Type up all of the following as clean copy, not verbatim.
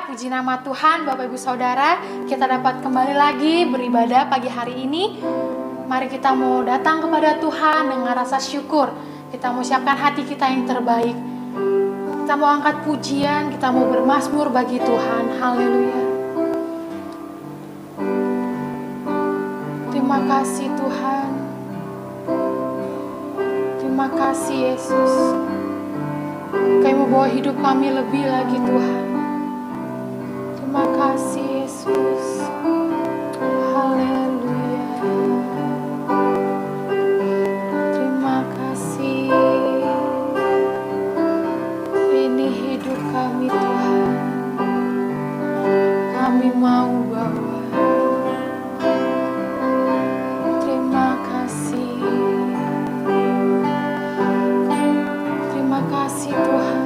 puji nama Tuhan Bapak Ibu Saudara, kita dapat kembali lagi beribadah pagi hari ini. Mari kita mau datang kepada Tuhan dengan rasa syukur. Kita mau siapkan hati kita yang terbaik. Kita mau angkat pujian, kita mau bermazmur bagi Tuhan. Haleluya. Terima kasih Tuhan. Terima kasih Yesus. Kami mau bawa hidup kami lebih lagi Tuhan. Terima kasih Yesus. Haleluya. Terima kasih. Ini hidup kami Tuhan. Kami mau bawa. Terima kasih. Terima kasih Tuhan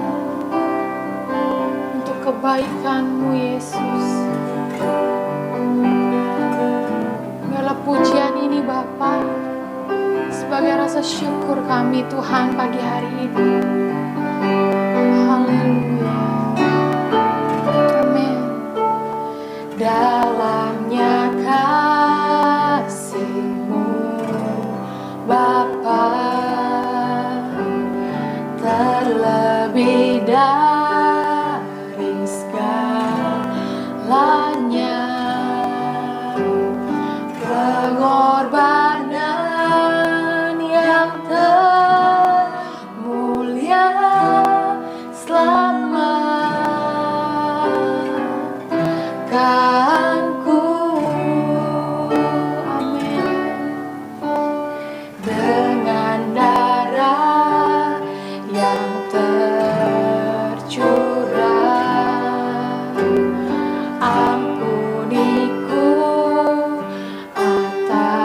untuk kebaikan-Mu Yesus. Biarlah pujian ini Bapa sebagai rasa syukur kami Tuhan pagi hari ini. Haleluya. Amin. Dalamnya kasih-Mu Bapa, terlebih dari segalanya, pengorbanan yang termulia selamatkanku. Amin. Dengan darah yang tercurah, ampuniku atas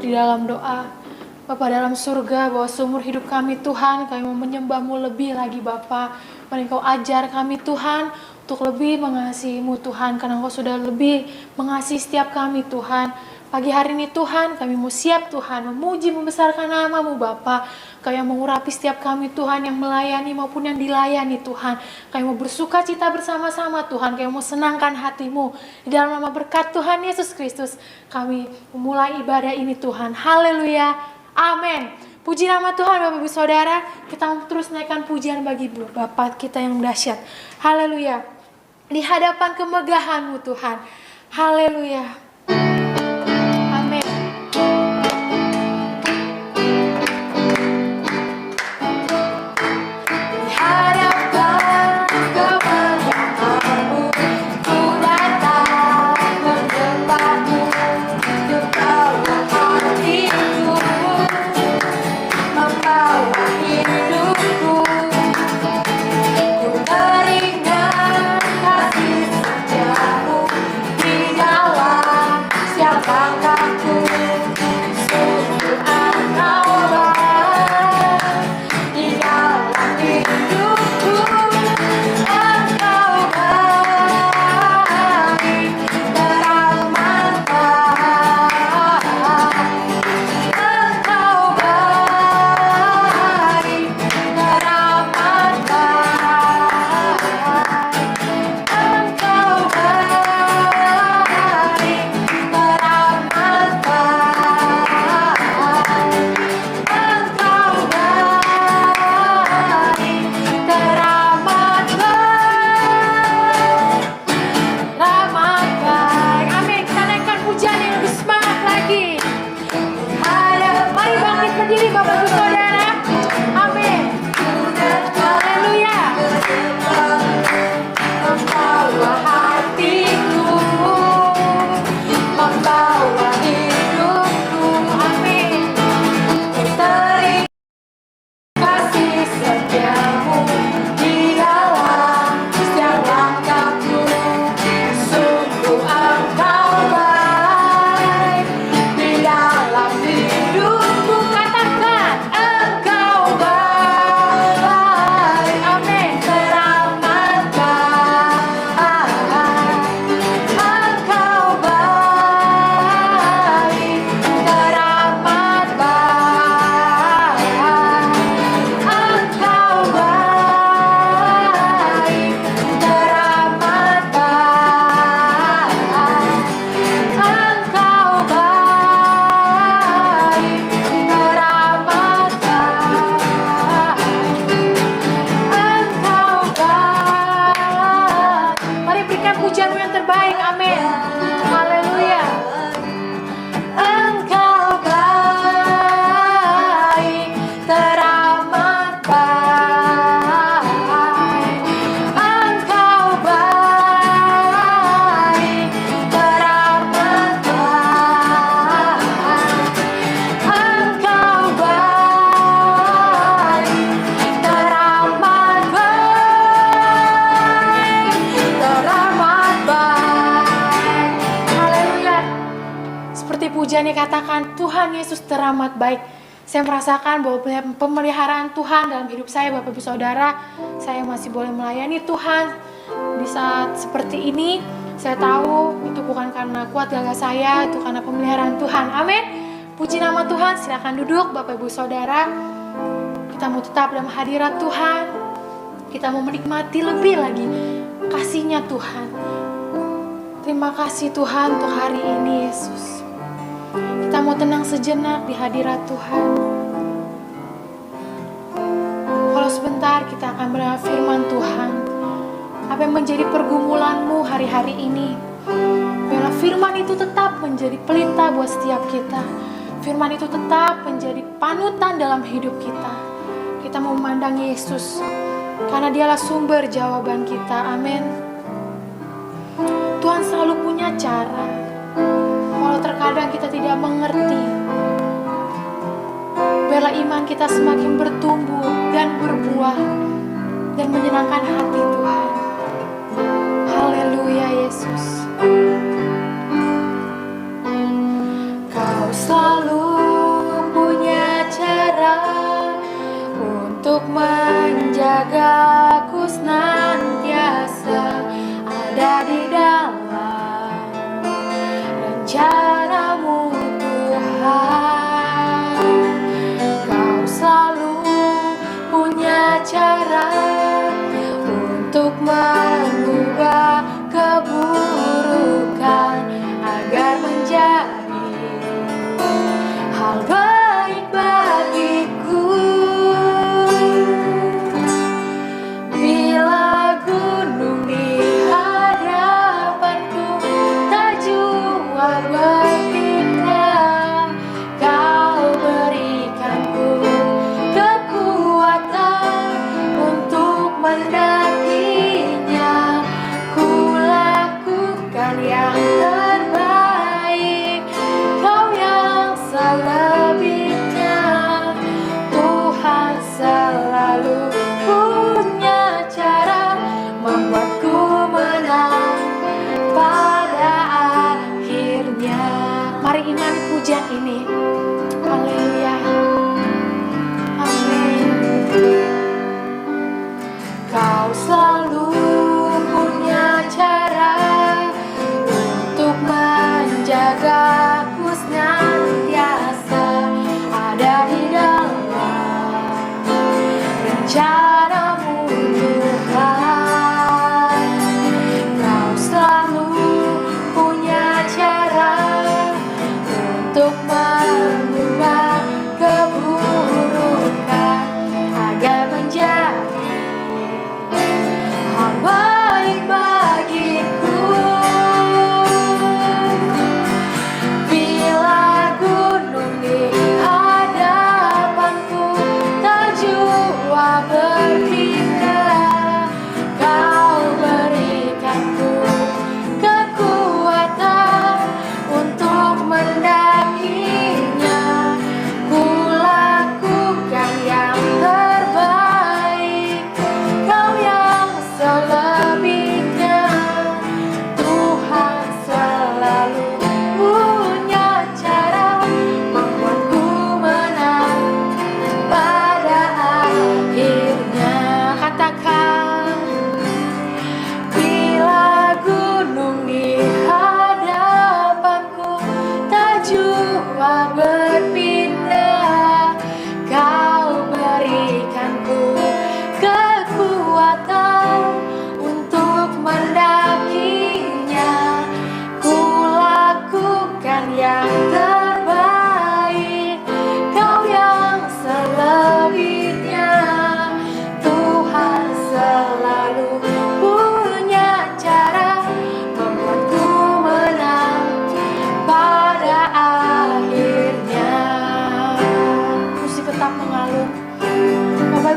di dalam doa. Bapa dalam surga, bahwa seumur hidup kami Tuhan, kami mau menyembah-Mu lebih lagi Bapa. Mari Engkau ajar kami Tuhan, untuk lebih mengasihi-Mu Tuhan, karena Engkau sudah lebih mengasihi setiap kami Tuhan. Pagi hari ini Tuhan, kami mau siap Tuhan, memuji, membesarkan nama-Mu Bapa. Kau yang mengurapi setiap kami Tuhan, yang melayani maupun yang dilayani Tuhan. Kami mau bersuka cita bersama-sama Tuhan, kami mau senangkan hati-Mu. Di dalam nama berkat Tuhan Yesus Kristus, kami memulai ibadah ini Tuhan. Haleluya. Amin. Puji nama Tuhan Bapak Ibu Saudara. Kita mau terus naikkan pujian bagi Bapa kita yang dahsyat. Haleluya. Di hadapan kemegahan-Mu Tuhan. Haleluya. Amin. Di hadapan kemegahan-Mu, ku datang menyembah-Mu, Engkaulah hatiku, membawa hidupku. Ku teringat kasih setiamu di dalam setiap langkahku. Sungguh Engkau baik di dalam hidupku. Engkau baik, teramat baik. Engkau baik, teramat baik. Engkau baik, teramat baik. Engkau baik, teramat baik. Teramat baik. Amin. Kita naikkan pujian yang lebih semangat lagi. Mari bangkit berdiri Bapak Ibu Saudara. Amin. Haleluya. Membawa hatiku, membawa hidupku. Amin. Teringat kasih setiamu di dalam setiap langkahku. Sungguh Engkau baik di dalam hidupku. Katakan, Engkau baik. Amin. Teramat baik. Engkau baik, teramat baik. Engkau baik, teramat baik. Engkau baik, teramat baik. Engkau baik. Mari berikan pujian-Mu yang terbaik. Amin. Haleluya. Engkau baik, teramat baik. Engkau baik, teramat baik. Engkau baik, teramat baik. Teramat baik. Haleluya. Seperti pujiannya katakan, Tuhan Yesus teramat baik. Saya merasakan bahwa pemeliharaan Tuhan dalam hidup saya, Bapak Ibu Saudara. Saya masih boleh melayani Tuhan di saat seperti ini. Saya tahu itu bukan karena kuat gagah saya, itu karena pemeliharaan Tuhan. Amin. Puji nama Tuhan. Silakan duduk Bapak Ibu Saudara. Kita mau tetap dalam hadirat Tuhan. Kita mau menikmati lebih lagi kasih-Nya Tuhan. Terima kasih Tuhan untuk hari ini Yesus. Kita mau tenang sejenak di hadirat Tuhan. Kalau sebentar kita akan mendengar firman Tuhan. Apa yang menjadi pergumulanmu hari-hari ini? Biarlah firman itu tetap menjadi pelita buat setiap kita. Firman itu tetap menjadi panutan dalam hidup kita. Kita mau memandang Yesus, karena Dialah sumber jawaban kita. Amin. Tuhan selalu punya cara. Walau terkadang kita tidak mengerti, biarlah iman kita semakin bertumbuh dan berbuah dan menyenangkan hati Tuhan. Haleluya Yesus. Kau selalu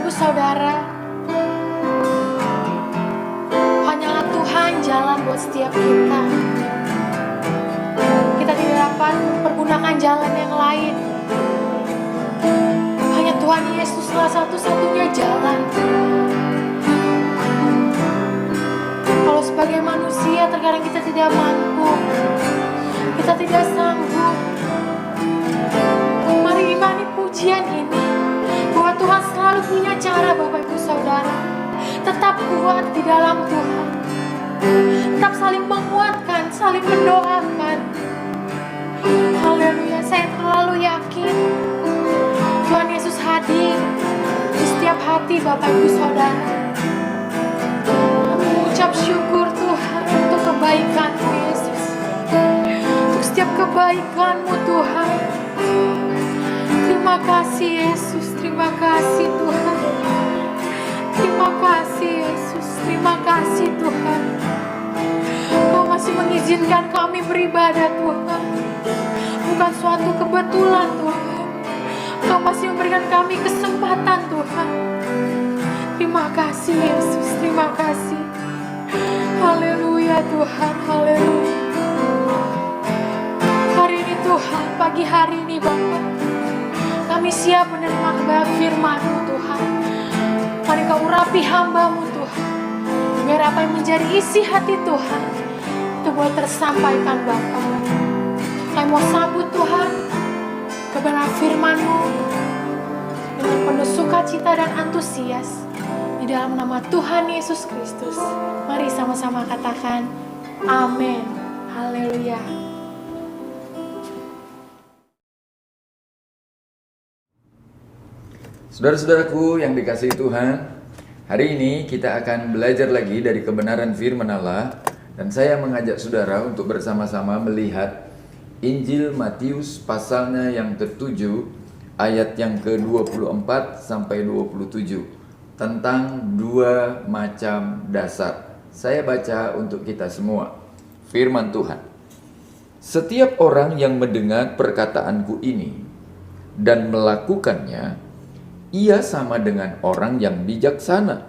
Ibu Saudara, hanyalah Tuhan jalan buat setiap kita. Kita tidak dapat pergunakan jalan yang lain. Hanya Tuhan Yesuslah satu-satunya jalan. Kalau sebagai manusia terkadang kita tidak mampu, kita tidak sanggup. Mari imani pujian ini, bahwa Tuhan selalu punya cara Bapak Ibu Saudara. Tetap kuat di dalam Tuhan. Tetap saling menguatkan, saling mendoakan. Haleluya, saya terlalu yakin Tuhan Yesus hadir di setiap hati Bapak Ibu Saudara. Kami mengucap syukur Tuhan untuk kebaikan-Mu Yesus, untuk setiap kebaikan-Mu Tuhan. Terima kasih Yesus, terima kasih Tuhan. Terima kasih Yesus, terima kasih Tuhan. Kau masih mengizinkan kami beribadah Tuhan. Bukan suatu kebetulan Tuhan. Kau masih memberikan kami kesempatan Tuhan. Terima kasih Yesus, terima kasih. Haleluya Tuhan, haleluya. Hari ini Tuhan, pagi hari ini Bapa, kami siap menerima kebenaran firman-Mu Tuhan. Mari Kau urapi hamba-Mu Tuhan, biar apa yang menjadi isi hati Tuhan itu boleh tersampaikan Bapa. Kami mau sambut Tuhan kebenaran firman-Mu dengan penuh sukacita dan antusias di dalam nama Tuhan Yesus Kristus. Mari sama-sama katakan amin. Haleluya. Saudara-saudaraku yang dikasihi Tuhan, hari ini kita akan belajar lagi dari kebenaran firman Allah, dan saya mengajak saudara untuk bersama-sama melihat Injil Matius pasalnya yang ke-7 ayat yang ke-24 sampai 27 tentang dua macam dasar. Saya baca untuk kita semua. Firman Tuhan. Setiap orang yang mendengar perkataanku ini dan melakukannya, ia sama dengan orang yang bijaksana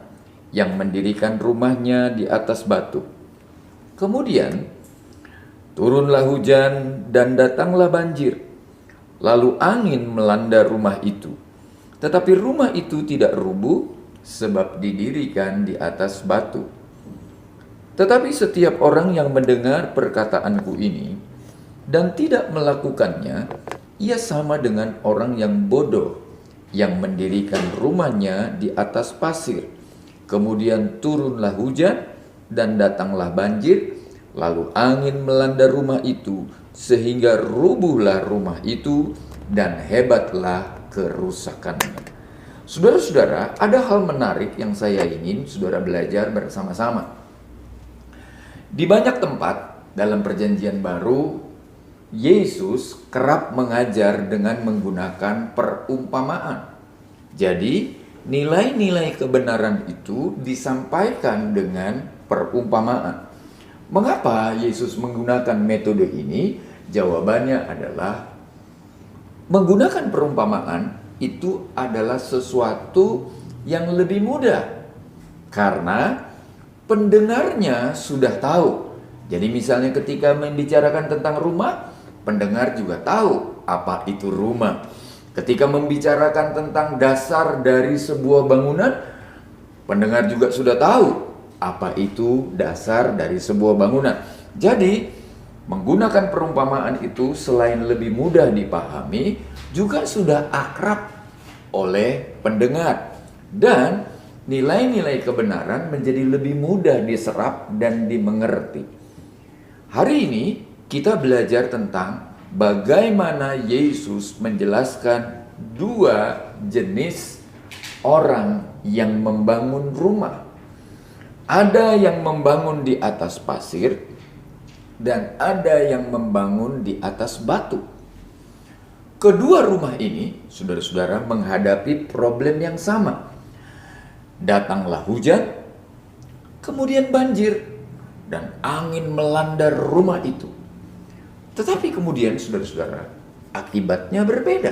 yang mendirikan rumahnya di atas batu. Kemudian turunlah hujan dan datanglah banjir, lalu angin melanda rumah itu. Tetapi rumah itu tidak rubuh sebab didirikan di atas batu. Tetapi setiap orang yang mendengar perkataanku ini dan tidak melakukannya, ia sama dengan orang yang bodoh yang mendirikan rumahnya di atas pasir. Kemudian turunlah hujan dan datanglah banjir, lalu angin melanda rumah itu sehingga rubuhlah rumah itu dan hebatlah kerusakannya. Saudara-saudara, ada hal menarik yang saya ingin saudara belajar bersama-sama. Di banyak tempat dalam Perjanjian Baru, Yesus kerap mengajar dengan menggunakan perumpamaan. Jadi, nilai-nilai kebenaran itu disampaikan dengan perumpamaan. Mengapa Yesus menggunakan metode ini? Jawabannya adalah menggunakan perumpamaan itu adalah sesuatu yang lebih mudah karena pendengarnya sudah tahu. Jadi misalnya ketika membicarakan tentang rumah, pendengar juga tahu apa itu rumah. Ketika membicarakan tentang dasar dari sebuah bangunan, pendengar juga sudah tahu apa itu dasar dari sebuah bangunan. Jadi, menggunakan perumpamaan itu selain lebih mudah dipahami, juga sudah akrab oleh pendengar. Dan nilai-nilai kebenaran menjadi lebih mudah diserap dan dimengerti. Hari ini kita belajar tentang bagaimana Yesus menjelaskan dua jenis orang yang membangun rumah. Ada yang membangun di atas pasir dan ada yang membangun di atas batu. Kedua rumah ini, saudara-saudara, menghadapi problem yang sama. Datanglah hujan, kemudian banjir, dan angin melanda rumah itu. Tetapi kemudian, saudara-saudara, akibatnya berbeda.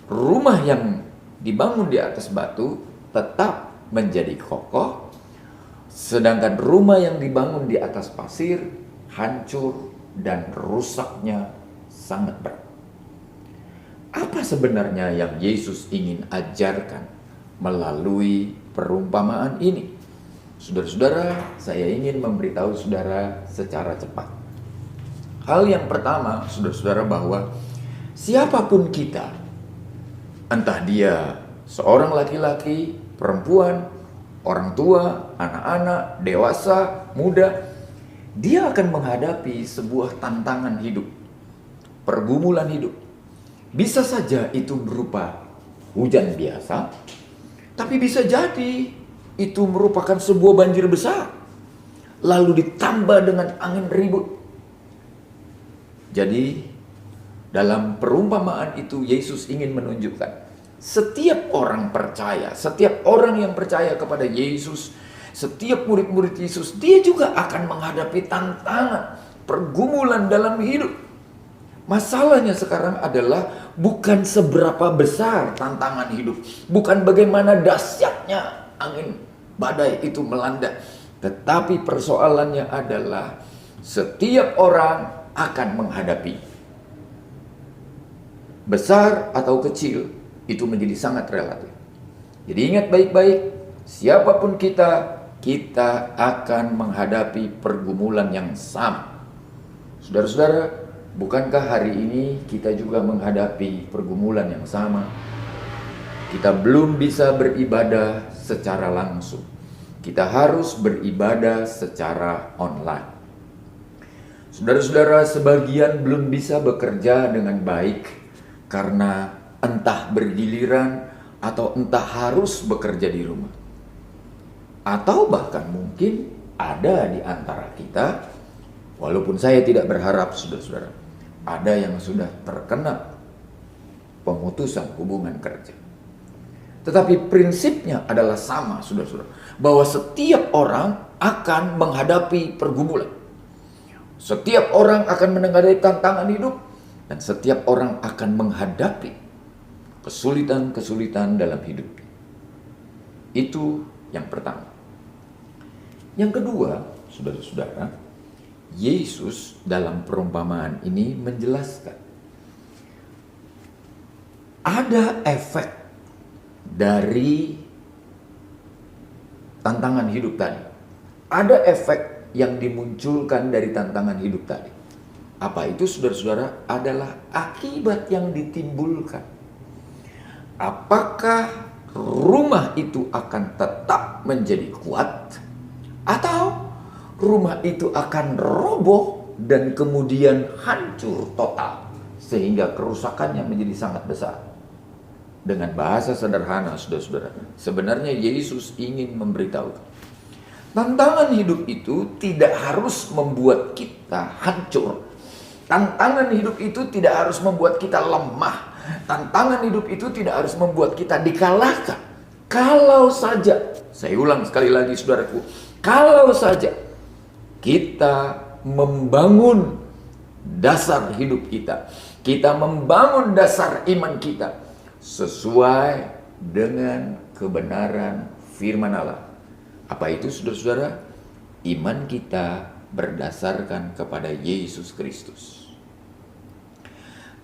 Rumah yang dibangun di atas batu tetap menjadi kokoh, sedangkan rumah yang dibangun di atas pasir hancur dan rusaknya sangat berat. Apa sebenarnya yang Yesus ingin ajarkan melalui perumpamaan ini? Saudara-saudara, saya ingin memberitahu saudara secara cepat. Hal yang pertama, saudara-saudara, bahwa siapapun kita, entah dia seorang laki-laki, perempuan, orang tua, anak-anak, dewasa, muda, dia akan menghadapi sebuah tantangan hidup, pergumulan hidup. Bisa saja itu berupa hujan biasa, tapi bisa jadi itu merupakan sebuah banjir besar, lalu ditambah dengan angin ribut. Jadi dalam perumpamaan itu Yesus ingin menunjukkan setiap orang percaya, setiap orang yang percaya kepada Yesus, setiap murid-murid Yesus, dia juga akan menghadapi tantangan, pergumulan dalam hidup. Masalahnya sekarang adalah bukan seberapa besar tantangan hidup, bukan bagaimana dahsyatnya angin badai itu melanda, tetapi persoalannya adalah setiap orang akan menghadapi. Besar atau kecil itu menjadi sangat relatif. Jadi ingat baik-baik, siapapun kita akan menghadapi pergumulan yang sama. Saudara-saudara, bukankah hari ini kita juga menghadapi pergumulan yang sama? Kita belum bisa beribadah secara langsung. Kita harus beribadah secara online. Saudara-saudara, sebagian belum bisa bekerja dengan baik karena entah bergiliran atau entah harus bekerja di rumah. Atau bahkan mungkin ada di antara kita, walaupun saya tidak berharap, saudara-saudara, ada yang sudah terkena pemutusan hubungan kerja. Tetapi prinsipnya adalah sama, saudara-saudara, bahwa setiap orang akan menghadapi pergumulan. Setiap orang akan menghadapi tantangan hidup, dan setiap orang akan menghadapi kesulitan-kesulitan dalam hidup. Itu yang pertama. Yang kedua, saudara-saudara, Yesus dalam perumpamaan ini menjelaskan ada efek dari tantangan hidup tadi. Ada efek yang dimunculkan dari tantangan hidup tadi. Apa itu, saudara-saudara? Adalah akibat yang ditimbulkan. Apakah rumah itu akan tetap menjadi kuat, atau rumah itu akan roboh dan kemudian hancur total sehingga kerusakannya menjadi sangat besar? Dengan bahasa sederhana, saudara-saudara, sebenarnya Yesus ingin memberitahu, tantangan hidup itu tidak harus membuat kita hancur. Tantangan hidup itu tidak harus membuat kita lemah. Tantangan hidup itu tidak harus membuat kita dikalahkan. Kalau saja, saya ulang sekali lagi saudaraku, kalau saja kita membangun dasar hidup kita, kita membangun dasar iman kita sesuai dengan kebenaran firman Allah. Apa itu, saudara-saudara? Iman kita berdasarkan kepada Yesus Kristus.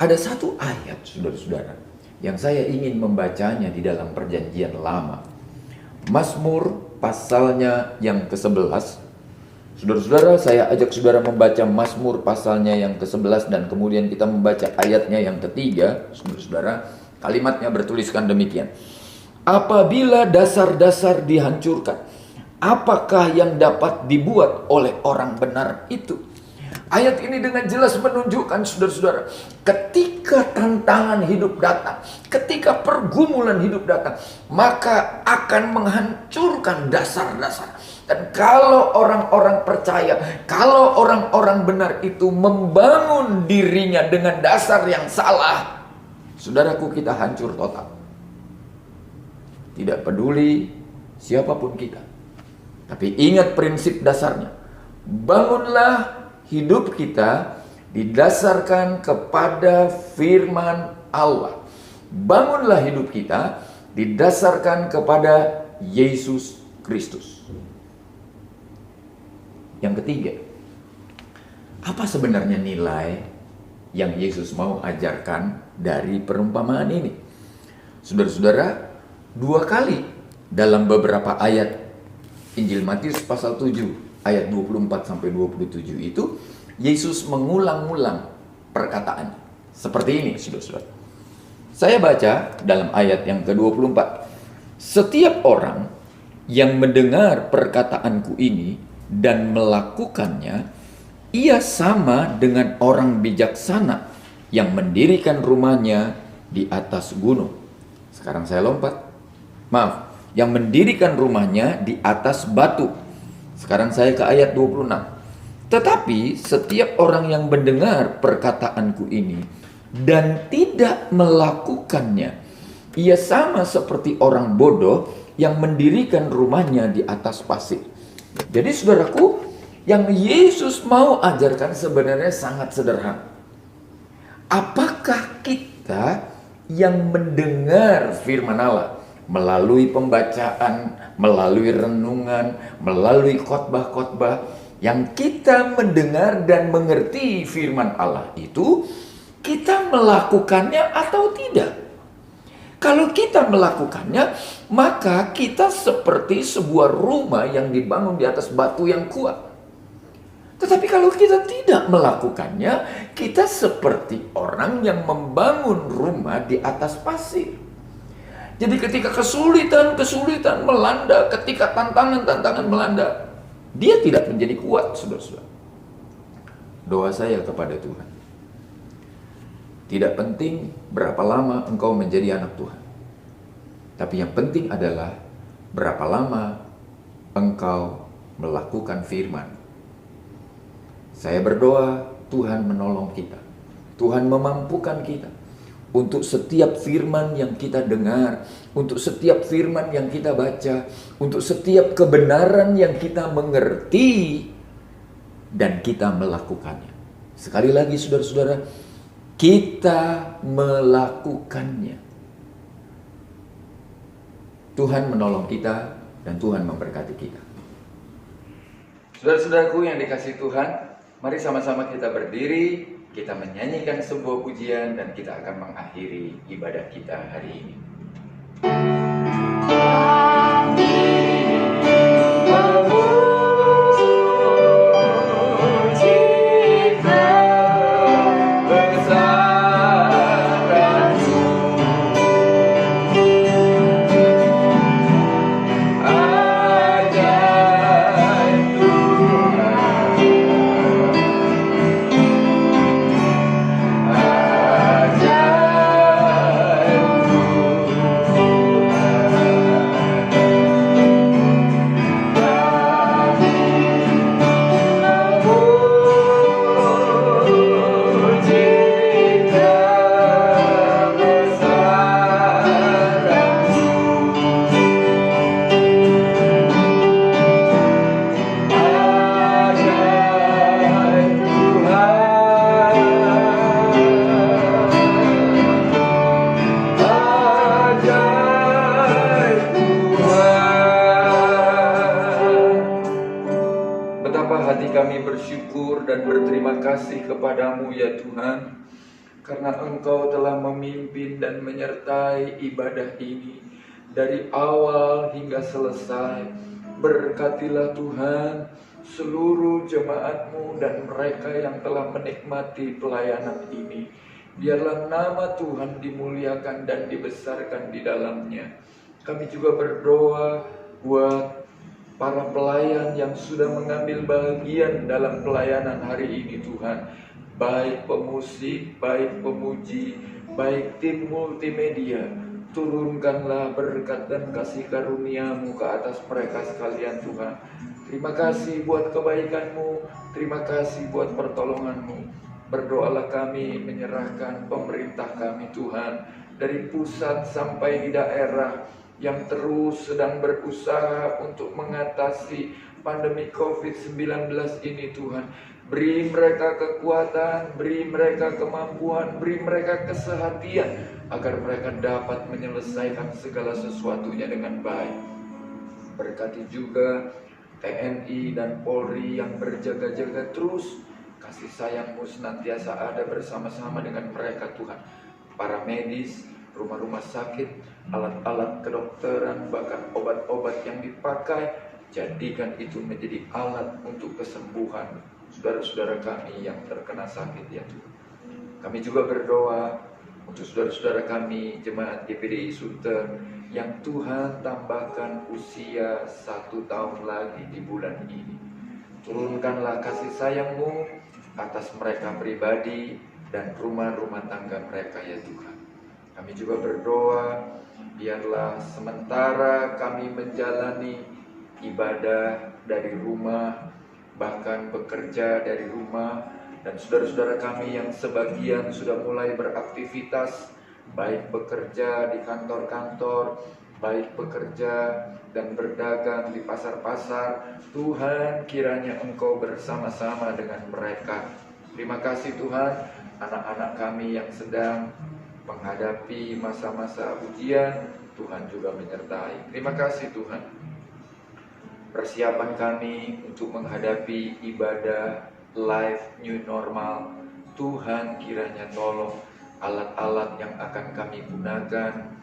Ada satu ayat, saudara-saudara, yang saya ingin membacanya di dalam perjanjian lama. Mazmur pasalnya yang ke-11. Saudara-saudara, saya ajak saudara membaca Mazmur pasalnya yang ke-11 dan kemudian kita membaca ayatnya yang ketiga. Saudara-saudara, kalimatnya bertuliskan demikian. Apabila dasar-dasar dihancurkan, apakah yang dapat dibuat oleh orang benar itu? Ayat ini dengan jelas menunjukkan, saudara-saudara, ketika tantangan hidup datang, ketika pergumulan hidup datang, maka akan menghancurkan dasar-dasar. Dan kalau orang-orang percaya, kalau orang-orang benar itu membangun dirinya dengan dasar yang salah, saudaraku, kita hancur total. Tidak peduli siapapun kita. Tapi ingat prinsip dasarnya. Bangunlah hidup kita didasarkan kepada firman Allah. Bangunlah hidup kita didasarkan kepada Yesus Kristus. Yang ketiga, apa sebenarnya nilai yang Yesus mau ajarkan dari perumpamaan ini? Saudara-saudara, 2 kali dalam beberapa ayat Injil Matius pasal 7 ayat 24 sampai 27 itu Yesus mengulang-ulang perkataan seperti ini, saudara-saudara. Saya baca dalam ayat yang ke-24. Setiap orang yang mendengar perkataanku ini dan melakukannya, ia sama dengan orang bijaksana yang mendirikan rumahnya di atas gunung. Sekarang saya lompat. Maaf, yang mendirikan rumahnya di atas batu. Sekarang saya ke ayat 26. Tetapi setiap orang yang mendengar perkataanku ini dan tidak melakukannya, ia sama seperti orang bodoh yang mendirikan rumahnya di atas pasir. Jadi saudaraku, yang Yesus mau ajarkan sebenarnya sangat sederhana. Apakah kita yang mendengar firman Allah melalui pembacaan, melalui renungan, melalui khotbah-khotbah, yang kita mendengar dan mengerti firman Allah itu, kita melakukannya atau tidak? Kalau kita melakukannya, maka kita seperti sebuah rumah yang dibangun di atas batu yang kuat. Tetapi kalau kita tidak melakukannya, kita seperti orang yang membangun rumah di atas pasir. Jadi ketika kesulitan melanda, ketika tantangan melanda, dia tidak menjadi kuat, saudara-saudara. Doa saya kepada Tuhan, tidak penting berapa lama engkau menjadi anak Tuhan, tapi yang penting adalah berapa lama engkau melakukan firman. Saya berdoa Tuhan menolong kita, Tuhan memampukan kita untuk setiap firman yang kita dengar, untuk setiap firman yang kita baca, untuk setiap kebenaran yang kita mengerti dan kita melakukannya. Sekali lagi saudara-saudara, kita melakukannya. Tuhan menolong kita dan Tuhan memberkati kita. Saudara-saudaraku yang dikasihi Tuhan, mari sama-sama kita berdiri, kita menyanyikan sebuah pujian dan kita akan mengakhiri ibadah kita hari ini. Dan berterima kasih kepadamu ya Tuhan, karena Engkau telah memimpin dan menyertai ibadah ini dari awal hingga selesai. Berkatilah Tuhan seluruh jemaat-Mu dan mereka yang telah menikmati pelayanan ini. Biarlah nama Tuhan dimuliakan dan dibesarkan di dalamnya. Kami juga berdoa buat para pelayan yang sudah mengambil bagian dalam pelayanan hari ini Tuhan, baik pemusik, baik pemuji, baik tim multimedia. Turunkanlah berkat dan kasih karunia-Mu ke atas mereka sekalian Tuhan. Terima kasih buat kebaikan-Mu, terima kasih buat pertolongan-Mu. Berdoalah kami menyerahkan pemerintah kami Tuhan, dari pusat sampai di daerah, yang terus sedang berusaha untuk mengatasi pandemi COVID-19 ini Tuhan. Beri mereka kekuatan, beri mereka kemampuan, beri mereka kesehatan agar mereka dapat menyelesaikan segala sesuatunya dengan baik. Berkati juga TNI dan Polri yang berjaga-jaga terus. Kasih sayang-Mu senantiasa ada bersama-sama dengan mereka Tuhan. Para medis, rumah-rumah sakit, alat-alat kedokteran, bahkan obat-obat yang dipakai, jadikan itu menjadi alat untuk kesembuhan saudara-saudara kami yang terkena sakit ya Tuhan. Kami juga berdoa untuk saudara-saudara kami jemaat GPDI Sunter yang Tuhan tambahkan usia 1 tahun lagi di bulan ini. Turunkanlah kasih sayang-Mu atas mereka pribadi dan rumah-rumah tangga mereka ya Tuhan. Kami juga berdoa, biarlah sementara kami menjalani ibadah dari rumah, bahkan bekerja dari rumah, dan saudara-saudara kami yang sebagian sudah mulai beraktivitas, baik bekerja di kantor-kantor, baik bekerja dan berdagang di pasar-pasar. Tuhan, kiranya Engkau bersama-sama dengan mereka. Terima kasih Tuhan, anak-anak kami yang sedang menghadapi masa-masa ujian, Tuhan juga menyertai. Terima kasih Tuhan. Persiapan kami untuk menghadapi ibadah live new normal, Tuhan kiranya tolong alat-alat yang akan kami gunakan,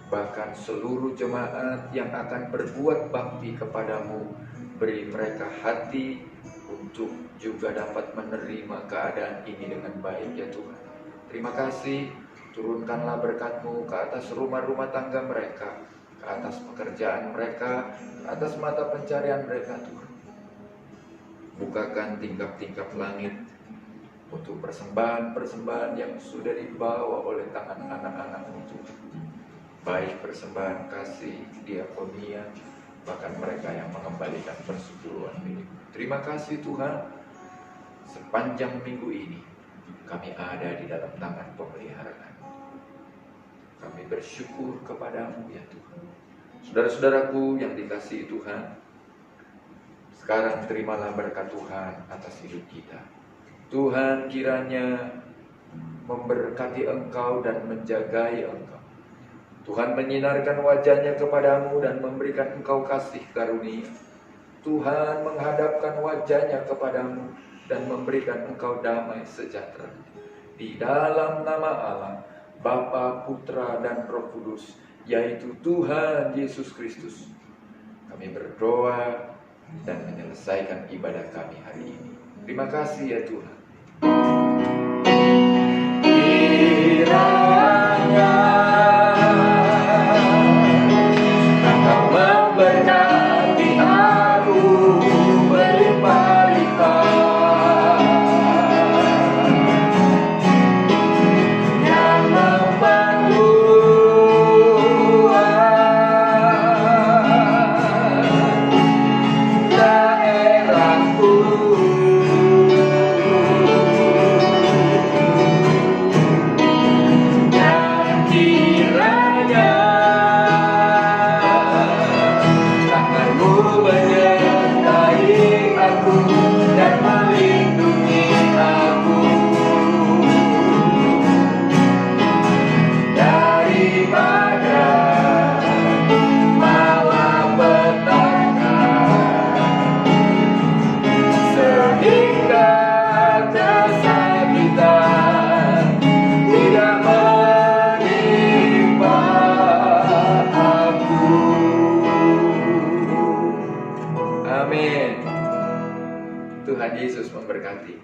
bahkan seluruh jemaat yang akan berbuat bakti kepadamu, beri mereka hati untuk juga dapat menerima keadaan ini dengan baik ya Tuhan. Terima kasih, turunkanlah berkat-Mu ke atas rumah-rumah tangga mereka, ke atas pekerjaan mereka, ke atas mata pencarian mereka Tuhan. Bukakan tingkap-tingkap langit untuk persembahan-persembahan yang sudah dibawa oleh tangan anak-anak-Mu Tuhan. Baik persembahan kasih, diakonia, bahkan mereka yang mengembalikan persepuluhan milik. Terima kasih Tuhan, sepanjang minggu ini kami ada di dalam tangan pemeliharaan. Kami bersyukur kepadamu ya Tuhan. Saudara-saudaraku yang dikasihi Tuhan, sekarang terimalah berkat Tuhan atas hidup kita. Tuhan kiranya memberkati engkau dan menjagai engkau. Tuhan menyinarkan wajahnya kepadamu dan memberikan engkau kasih karunia. Tuhan menghadapkan wajahnya kepadamu dan memberikan engkau damai sejahtera. Di dalam nama Allah, Bapa, Putra, dan Roh Kudus, yaitu Tuhan Yesus Kristus, kami berdoa dan menyelesaikan ibadah kami hari ini. Terima kasih ya Tuhan. Kiranya Engkau memberkati aku berlimpah-limpah, dan memperluas daerahku. Tuhan Yesus memberkati.